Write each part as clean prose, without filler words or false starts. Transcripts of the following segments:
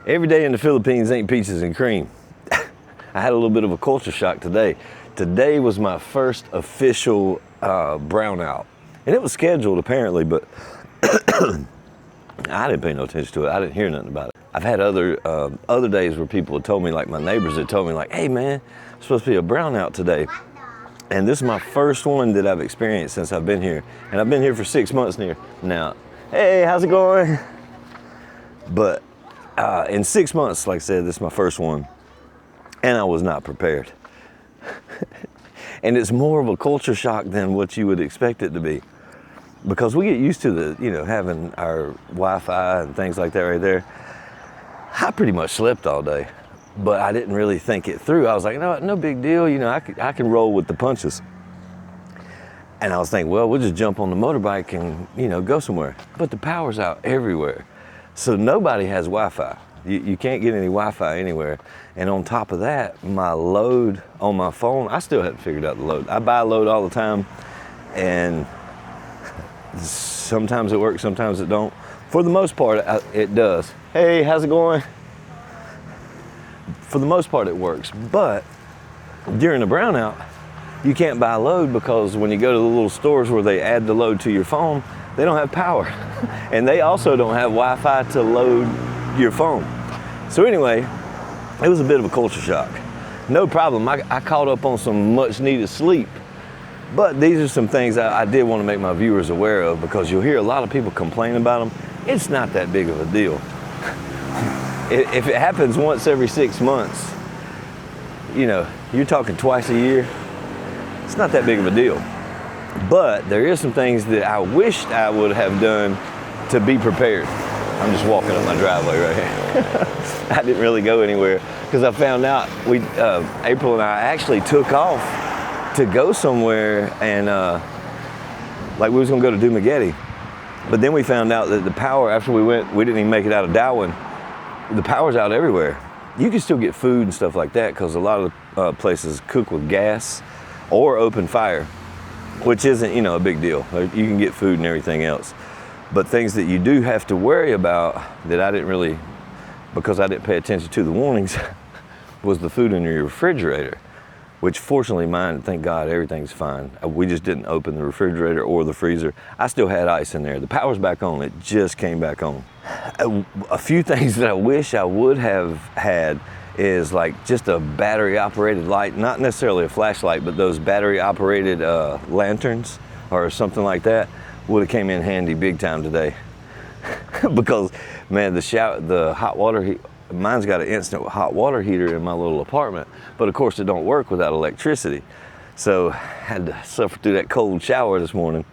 Every day in the Philippines ain't peaches and cream. I had a little bit of a culture shock today. Today was my first official brownout. And it was scheduled apparently, but I didn't pay no attention to it. I didn't hear nothing about it. I've had other days where people had told me, like my neighbors had told me, like, hey man, it's supposed to be a brownout today. And this is my first one that I've experienced since I've been here. And I've been here for 6 months now. Hey, how's it going? But in 6 months, like I said, this is my first one, and I was not prepared. And it's more of a culture shock than what you would expect it to be, because we get used to having our Wi-Fi and things like that right there. I pretty much slept all day, but I didn't really think it through. I was like, no big deal. I can roll with the punches. And I was thinking, well, we'll just jump on the motorbike and go somewhere. But the power's out everywhere. So nobody has Wi-Fi. You can't get any Wi-Fi anywhere. And on top of that, my load on my phone, I still haven't figured out the load. I buy a load all the time, and sometimes it works, sometimes it don't. For the most part, it does. Hey, how's it going? For the most part, it works. But during the brownout, you can't buy a load, because when you go to the little stores where they add the load to your phone, they don't have power. And they also don't have Wi-Fi to load your phone. So anyway, it was a bit of a culture shock. No problem, I caught up on some much needed sleep. But these are some things I did want to make my viewers aware of, because you'll hear a lot of people complain about them. It's not that big of a deal. If it happens once every 6 months, you're talking twice a year, it's not that big of a deal. But there is some things that I wished I would have done to be prepared. I'm just walking up my driveway right here. I didn't really go anywhere, because I found out April and I actually took off to go somewhere, and like we was gonna go to Dumaguete. But then we found out that the power, after we didn't even make it out of Darwin, the power's out everywhere. You can still get food and stuff like that, because a lot of places cook with gas or open fire, which isn't, a big deal. You can get food and everything else. But things that you do have to worry about that I didn't really, because I didn't pay attention to the warnings, was the food in your refrigerator, which fortunately mine, thank God, everything's fine. We just didn't open the refrigerator or the freezer. I still had ice in there. The power's back on. It just came back on. A few things that I wish I would have had is like just a battery operated light, not necessarily a flashlight, but those battery operated lanterns or something like that would have came in handy big time today. Because man, the hot water, mine's got an instant hot water heater in my little apartment, but of course it don't work without electricity. So I had to suffer through that cold shower this morning.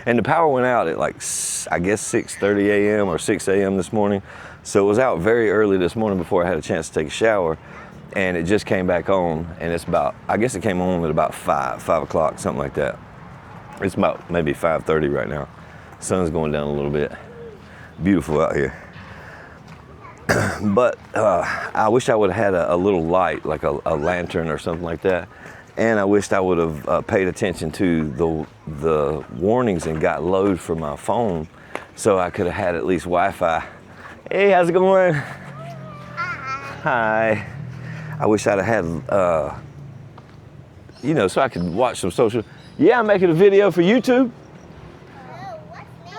And the power went out at like, I guess 6:30 a.m. or 6 a.m. this morning. So it was out very early this morning before I had a chance to take a shower, and it just came back on, and it's about, I guess it came on at about 5 o'clock, something like that. It's about maybe 5:30 right now. Sun's going down a little bit. Beautiful out here. But I wish I would have had a little light, like a lantern or something like that. And I wished I would have paid attention to the warnings and got load for my phone, so I could have had at least Wi-Fi. Hey, how's it going? Hi. I wish I'd have had, so I could watch some social. Yeah, I'm making a video for YouTube. How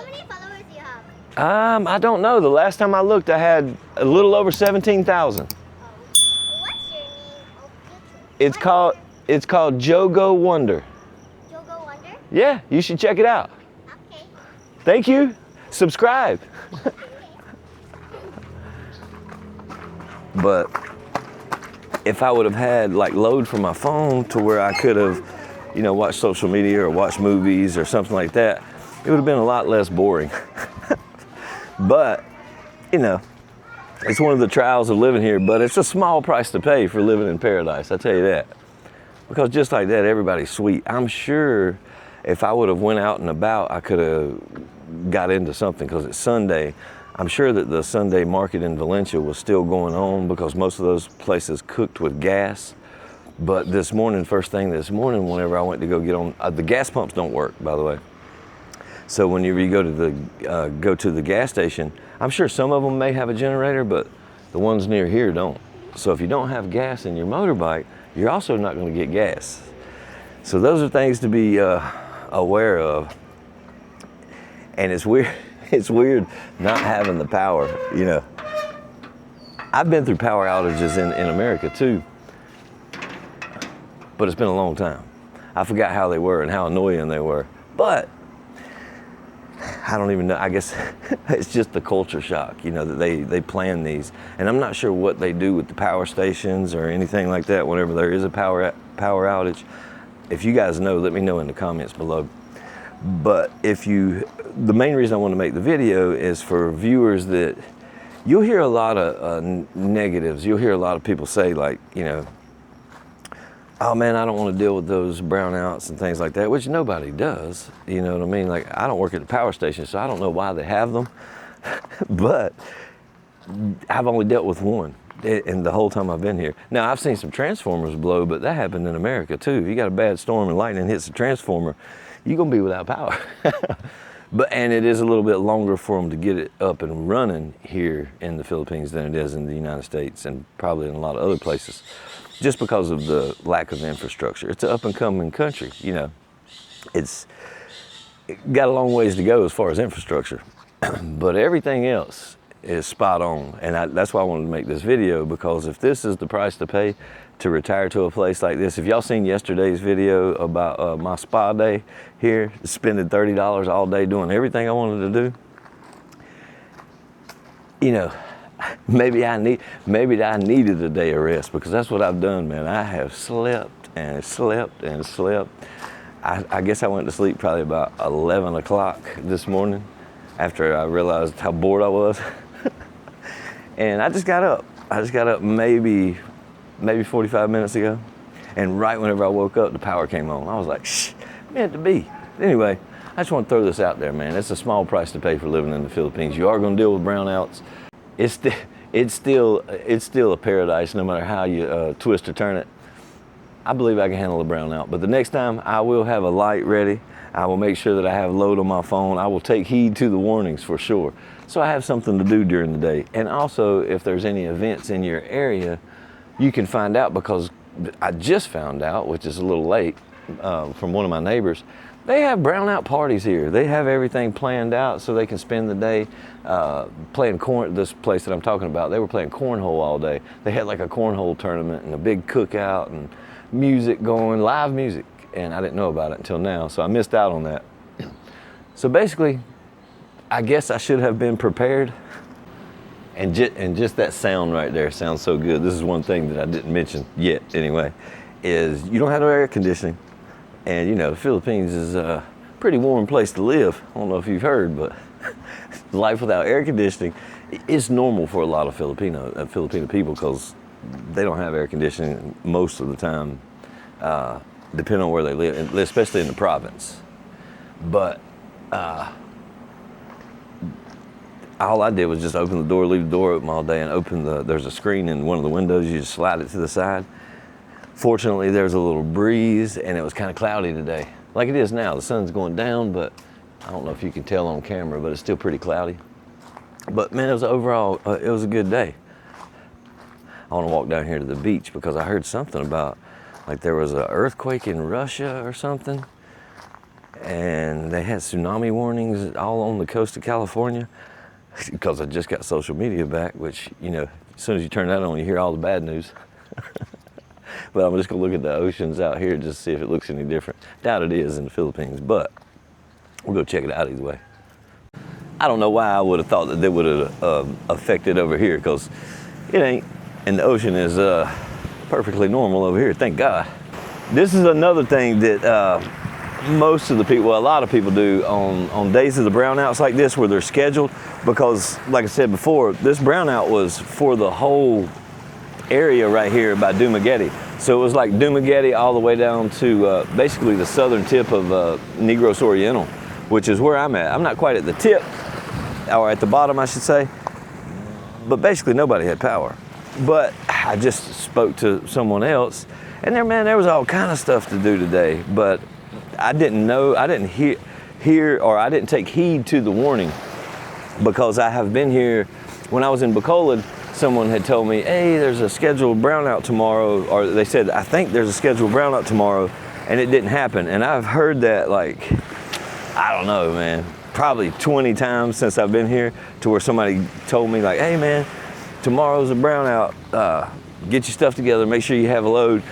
many followers do you have? I don't know. The last time I looked, I had a little over 17,000. What's your name of YouTube? It's called Jogo Wonder. Jogo Wonder? Yeah, you should check it out. Okay. Thank you. Subscribe. But if I would have had like load for my phone to where I could have, watched social media or watched movies or something like that, it would have been a lot less boring. But, it's one of the trials of living here, but it's a small price to pay for living in paradise, I tell you that. Because just like that, everybody's sweet. I'm sure if I would have went out and about, I could have got into something, because it's Sunday. I'm sure that the Sunday market in Valencia was still going on, because most of those places cooked with gas. But this morning, first thing this morning, whenever I went to go get on, the gas pumps don't work, by the way. So whenever you go to the gas station, I'm sure some of them may have a generator, but The ones near here don't. So if you don't have gas in your motorbike, you're also not going to get gas. So those are things to be aware of. And it's weird. It's weird not having the power. You know, I've been through power outages in America too, but it's been a long time. I forgot how they were and how annoying they were. But I don't even know. I guess it's just the culture shock, you know, that they plan these. And I'm not sure what they do with the power stations or anything like that whenever there is a power outage. If you guys know, let me know in the comments below. But the main reason I want to make the video is for viewers that you'll hear a lot of negatives. You'll hear a lot of people say, like, you know, oh man, I don't want to deal with those brownouts and things like that, which nobody does. You know what I mean? Like, I don't work at the power station, so I don't know why they have them. But I've only dealt with one in the whole time I've been here. Now, I've seen some transformers blow, but that happened in America too. If you got a bad storm and lightning hits the transformer, you're gonna be without power. And it is a little bit longer for them to get it up and running here in the Philippines than it is in the United States and probably in a lot of other places, just because of the lack of infrastructure. It's an up and coming country, you know. It got a long ways to go as far as infrastructure, but everything else is spot on. And that's why I wanted to make this video, because if this is the price to pay to retire to a place like this, if y'all seen yesterday's video about my spa day here, spending $30 all day doing everything I wanted to do, you know, maybe I needed a day of rest, because that's what I've done, man. I have slept and slept and slept. I guess I went to sleep probably about 11 o'clock this morning after I realized how bored I was. And I just got up. Maybe 45 minutes ago. And right whenever I woke up, the power came on. I was like, shh, meant to be. Anyway, I just want to throw this out there, man. It's a small price to pay for living in the Philippines. You are going to deal with brownouts. It's still a paradise, no matter how you twist or turn it. I believe I can handle a brownout, but the next time I will have a light ready. I will make sure that I have load on my phone. I will take heed to the warnings for sure, so I have something to do during the day. And also, if there's any events in your area, you can find out, because I just found out, which is a little late, from one of my neighbors. They have brownout parties here. They have everything planned out so they can spend the day playing corn. This place that I'm talking about, they were playing cornhole all day. They had like a cornhole tournament and a big cookout and music going, live music. And I didn't know about it until now, so I missed out on that. So basically, I guess I should have been prepared. And just that sound right there sounds so good. This is one thing that I didn't mention yet anyway, is you don't have no air conditioning. And you know, the Philippines is a pretty warm place to live. I don't know if you've heard, but life without air conditioning is normal for a lot of Filipino people, because they don't have air conditioning most of the time, depending on where they live, especially in the province. But all I did was just open the door, leave the door open all day, and there's a screen in one of the windows. You just slide it to the side. Fortunately, there's a little breeze, and it was kind of cloudy today, like it is now. The sun's going down, but I don't know if you can tell on camera, but it's still pretty cloudy. But man, it was overall, it was a good day. I want to walk down here to the beach, because I heard something about, like, there was an earthquake in Russia or something, and they had tsunami warnings all on the coast of California, because I just got social media back, which, you know, as soon as you turn that on, you hear all the bad news. But I'm just gonna look at the oceans out here just to see if it looks any different. Doubt it is in the Philippines, but we'll go check it out either way. I don't know why I would have thought that they would have affected over here, because it ain't. And the ocean is perfectly normal over here, thank God. This is another thing that most of the people, well, a lot of people do on days of the brownouts like this, where they're scheduled, because like I said before, this brownout was for the whole area right here by Dumaguete. So it was like Dumaguete all the way down to basically the southern tip of Negros Oriental, which is where I'm at. I'm not quite at the tip, or at the bottom, I should say, but basically nobody had power. But I just spoke to someone else, and there was all kind of stuff to do today, but I didn't know, I didn't hear, or I didn't take heed to the warning, because I have been here when I was in Bacolod. someone had told me, hey, there's a scheduled brownout tomorrow, or they said, I think there's a scheduled brownout tomorrow, and it didn't happen. And I've heard that, like, I don't know, man, probably 20 times since I've been here, to where somebody told me, like, hey man, tomorrow's a brownout, get your stuff together, make sure you have a load.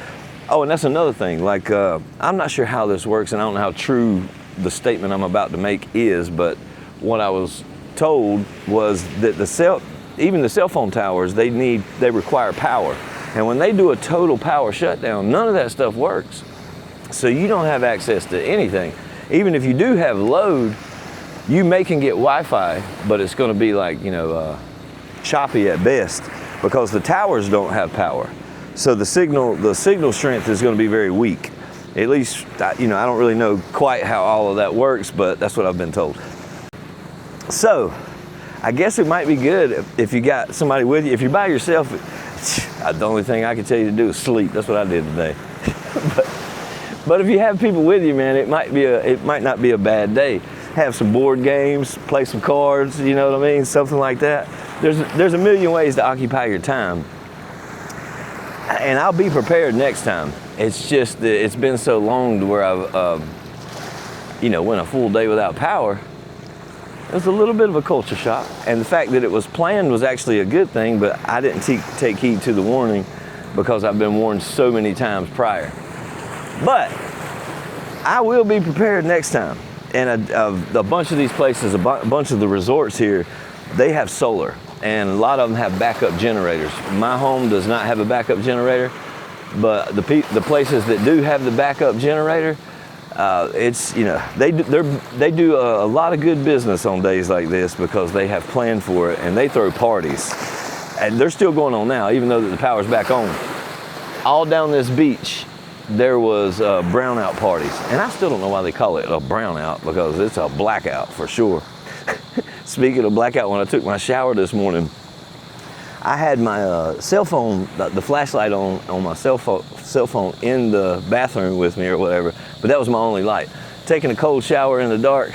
Oh, and that's another thing, like, I'm not sure how this works, and I don't know how true the statement I'm about to make is, but what I was told was that even the cell phone towers, they require power. And when they do a total power shutdown, none of that stuff works. So you don't have access to anything. Even if you do have load, you can get Wi-Fi, but it's gonna be like, choppy at best, because the towers don't have power. So the signal strength is gonna be very weak. At least, I don't really know quite how all of that works, but that's what I've been told. So, I guess it might be good if you got somebody with you. If you're by yourself, the only thing I can tell you to do is sleep. That's what I did today. but if you have people with you, man, it might not be a bad day. Have some board games, play some cards, you know what I mean? Something like that. There's a million ways to occupy your time. And I'll be prepared next time. It's just that it's been so long to where I've, went a full day without power. It was a little bit of a culture shock, and the fact that it was planned was actually a good thing, but I didn't take heed to the warning because I've been warned so many times prior. But I will be prepared next time. And a bunch of these places, a bunch of the resorts here, they have solar, and a lot of them have backup generators. My home does not have a backup generator, but the places that do have the backup generator, they do a lot of good business on days like this because they have planned for it, and they throw parties, and they're still going on now, even though the power's back on. All down this beach, there was brownout parties, and I still don't know why they call it a brownout, because it's a blackout for sure. Speaking of blackout, when I took my shower this morning, I had my cell phone, the flashlight on my cell phone in the bathroom with me or whatever, but that was my only light. Taking a cold shower in the dark,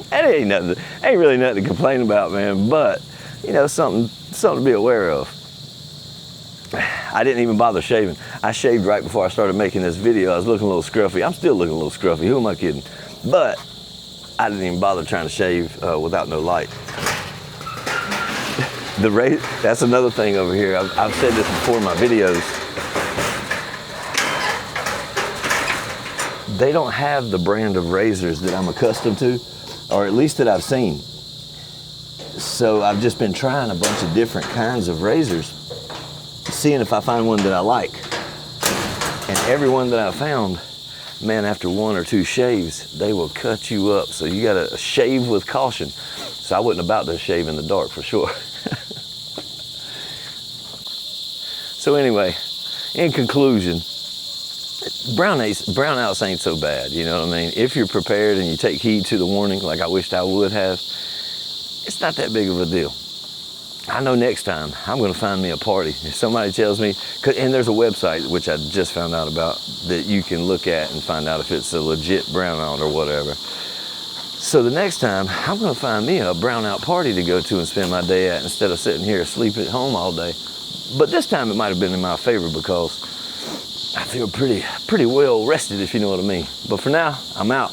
that ain't really nothing to complain about, man, but, something to be aware of. I didn't even bother shaving. I shaved right before I started making this video. I was looking a little scruffy. I'm still looking a little scruffy, who am I kidding? But I didn't even bother trying to shave without no light. That's another thing over here. I've said this before in my videos. They don't have the brand of razors that I'm accustomed to, or at least that I've seen. So I've just been trying a bunch of different kinds of razors, seeing if I find one that I like. And every one that I found, man, after one or two shaves, they will cut you up. So you gotta shave with caution. So I wasn't about to shave in the dark for sure. So anyway, in conclusion, brownouts ain't so bad, you know what I mean? If you're prepared and you take heed to the warning like I wished I would have, it's not that big of a deal. I know next time I'm gonna find me a party. If somebody tells me, and there's a website which I just found out about that you can look at and find out if it's a legit brownout or whatever. So the next time I'm gonna find me a brownout party to go to and spend my day at instead of sitting here asleep at home all day. But this time it might have been in my favor because I feel pretty well rested, if you know what I mean. But for now, I'm out.